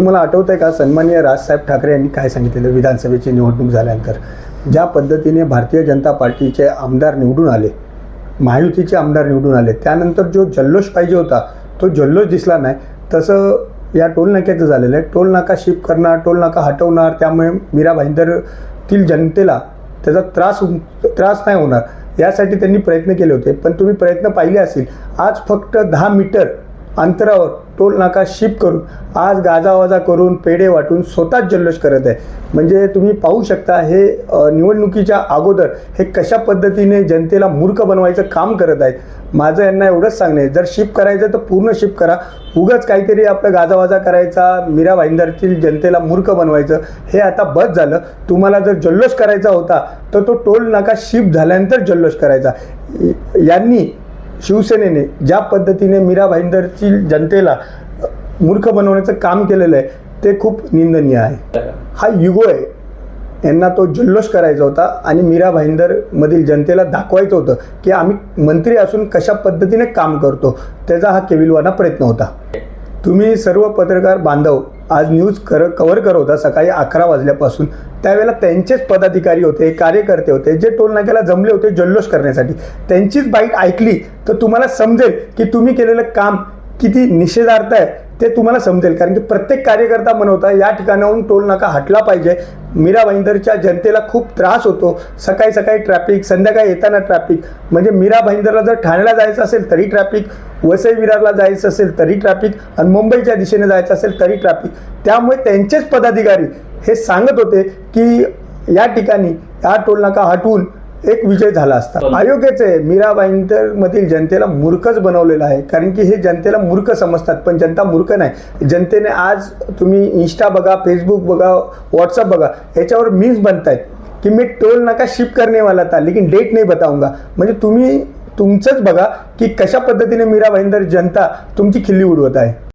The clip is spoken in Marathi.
तुम्हाला आठवत आहे का सन्माननीय राजसाहेब ठाकरे यांनी काय सांगितलेलं विधानसभेची निवडणूक झाल्यानंतर? ज्या पद्धतीने भारतीय जनता पार्टीचे आमदार निवडून आले, महायुतीचे आमदार निवडून आले, त्यानंतर जो जल्लोष पाहिजे होता तो जल्लोष दिसला नाही. तसं या टोलनाक्याचं झालेलं आहे. टोलनाका शिफ्ट करणार, टोलनाका हटवणार, त्यामुळे मीरा भाईंदरतील जनतेला त्याचा त्रास नाही होणार यासाठी त्यांनी प्रयत्न केले होते. पण तुम्ही प्रयत्न पाहिले असतील, आज फक्त 10 मीटर अंतरावर टोल नाका शिफ्ट करून आज गाजावाजा करून पेढे वाटून स्वतःच जल्लोष करत आहे. म्हणजे तुम्ही पाहू शकता हे निवडणुकीच्या अगोदर हे कशा पद्धतीने जनतेला मूर्ख बनवायचं काम करत आहेत. माझं यांना एवढंच सांगणं आहे, जर शिफ्ट करायचं तर पूर्ण शिफ्ट करा. उगाच काहीतरी आपलं गाजावाजा करायचा, मीरा भाईंदरतील जनतेला मूर्ख बनवायचं हे आता बस झालं. तुम्हाला जर जल्लोष करायचा होता तर तो टोल नाका शिफ्ट झाल्यानंतर जल्लोष करायचा. यांनी शिवसेनेने ज्या पद्धतीने मीरा भाईंदरची जनतेला मूर्ख बनवण्याचं काम केलेलं आहे ते खूप निंदनीय आहे. हा युगो आहे. यांना तो जल्लोष करायचा होता आणि मीरा भाईंदरमधील जनतेला दाखवायचं होतं की आम्ही मंत्री असून कशा पद्धतीने काम करतो. त्याचा हा केविलवाना प्रयत्न होता. तुम्ही सर्व पत्रकार बांधव आज न्यूज कव्हर करत होता सकाळी 11 वाजल्यापासून. त्यावेळेला त्यांचेच पदाधिकारी होते, कार्यकर्ते होते जे टोल नाक्याला जमले होते जल्लोष करण्यासाठी. त्यांचीच बाईट ऐकली तर तुम्हाला समजेल की तुम्ही केलेलं काम किती निषेधार्थ आहे ते तुम्हाला समजेल. कारण की प्रत्येक कार्यकर्ता म्हणत होता या ठिकाणाहून टोल नाका हटला पाहिजे. मीरा भाईंदरच्या जनतेला खूप त्रास होतो. सकाळी सकाळी ट्रॅफिक, संध्याकाळी येताना ट्रॅफिक. म्हणजे मीरा भाईंदरला जर ठाण्याला जायचं असेल तरी ट्रॅफिक, वसई विरारला जायचं असेल तरी ट्रॅफिक आणि मुंबईच्या दिशेने जायचं असेल तरी ट्रॅफिक. त्यामुळे त्यांचेच पदाधिकारी हे सांगत होते की या ठिकाणी हा टोल नाका हटवून एक विजय झाला असता. अयोग्यच आहे. मीरा भाईंदरमधील जनतेला मूर्खच बनवलेलं आहे. कारण की हे जनतेला मूर्ख समजतात पण जनता मूर्ख नाही. जनतेने आज तुम्ही इंस्टा बघा, फेसबुक बघा, व्हॉट्सअप बघा, याच्यावर मीम्स बनतायत की मी टोल नाका शिफ्ट करने वाला था लेकिन डेट नहीं बताऊंगा. म्हणजे तुम्ही तुमचंच बघा की कशा पद्धतीने मीरा भाईंदर जनता तुमची खिल्ली उडवत आहे.